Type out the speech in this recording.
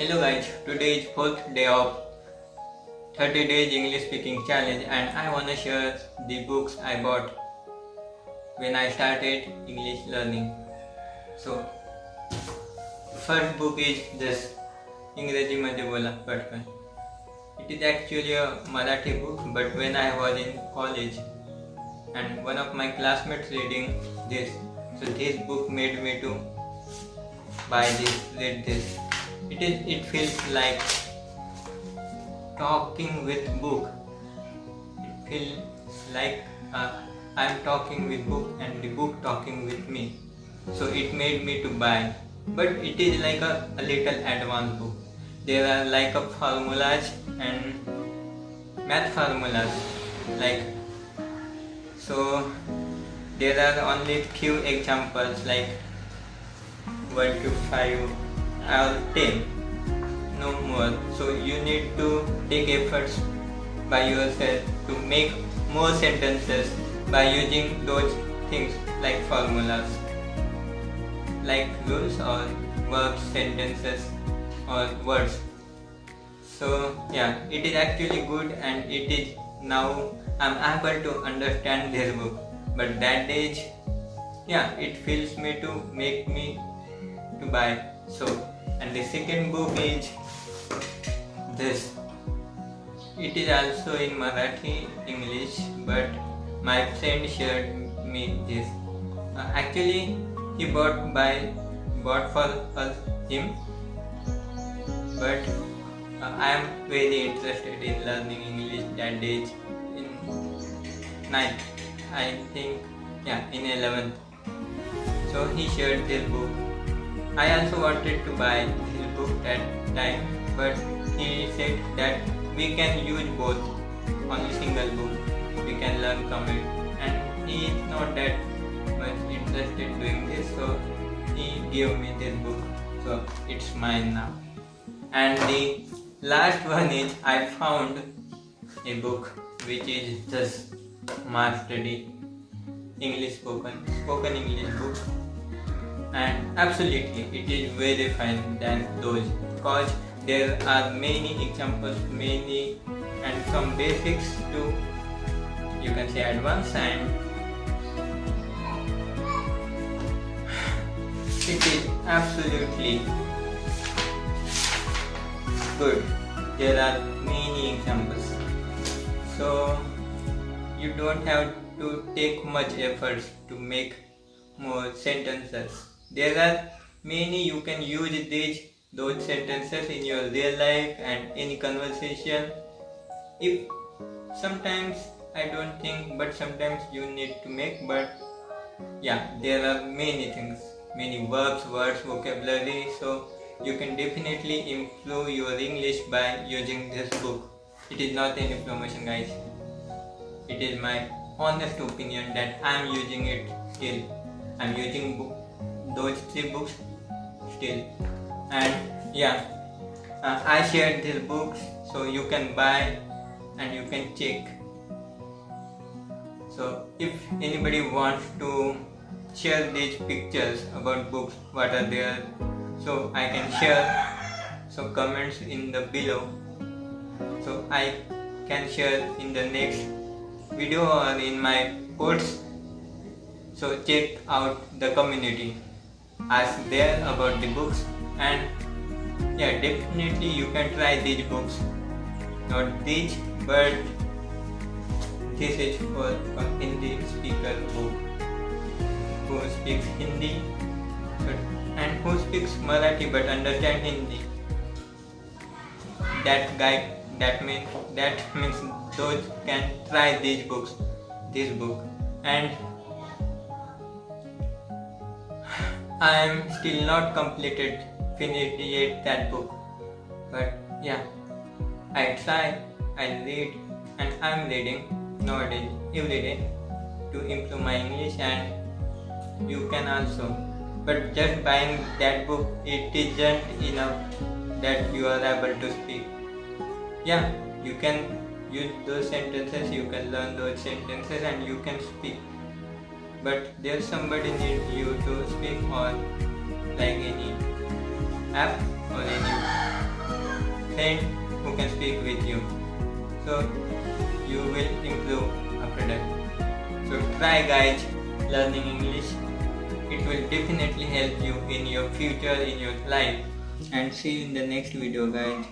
Hello guys, today is 4th day of 30 days English speaking challenge and I wanna share the books I bought when I started English learning. So first book is this इंग्रजी मध्ये बोला पटकन. It is actually a Marathi book, but when I was in college and one of my classmates reading this, so this book made me to buy this, read this. It feels like talking with book. It feels like I'm talking with book and the book talking with me. So it made me to buy. But it is like a little advanced book. There are like a formulas and math formulas. Like so there are only few examples like 1 to 5 or 10, no more. So you need to take efforts by yourself to make more sentences by using those things like formulas, like rules or verbs, sentences or words. So yeah, it is actually good and it is now I'm able to understand this book. But that age, yeah, it feels me to make me to buy. So, and the second book is this. It is also in Marathi, English, but my friend shared me this. Actually, he bought for him, but I am very interested in learning English that age in 9th, I think, yeah, in 11th. So he shared this book. I also wanted to buy this book that time, but he said that we can use both on a single book. We can learn from it, and he is not that much interested doing this, so he gave me this book. So it's mine now. And the last one is I found a book which is this Mastery English spoken English book. And absolutely it is very fine than those because there are many examples, many and from basics to you can say advanced, and it is absolutely good. There are many examples, so you don't have to take much efforts to make more sentences. There are many you can use those sentences in your real life and any conversation. If sometimes I don't think, but sometimes you need to make. But yeah, there are many things, many verbs, words, vocabulary. So you can definitely improve your English by using this book. It is not any promotion, guys. It is my honest opinion that I am using it still. I am using those 3 books still, and yeah, I shared these books so you can buy and you can check. So if anybody wants to share these pictures about books, what are there, so I can share. So comments in the below, so I can share in the next video or in my posts. So check out the community, ask there about the books, and yeah, definitely you can try these books. Not these, but this is for a Hindi speaker who speaks Hindi and who speaks Marathi but understand Hindi. That means those can try this book. And I am still not finished yet that book, but yeah, I try, I read, and I am reading nowadays every day to improve my English, and you can also. But just buying that book, it isn't enough that you are able to speak. Yeah, you can use those sentences, you can learn those sentences, and you can speak. But there's somebody need you to speak, or like any app or any friend who can speak with you. So you will improve after that. So try guys learning English. It will definitely help you in your future, in your life. And see you in the next video guys.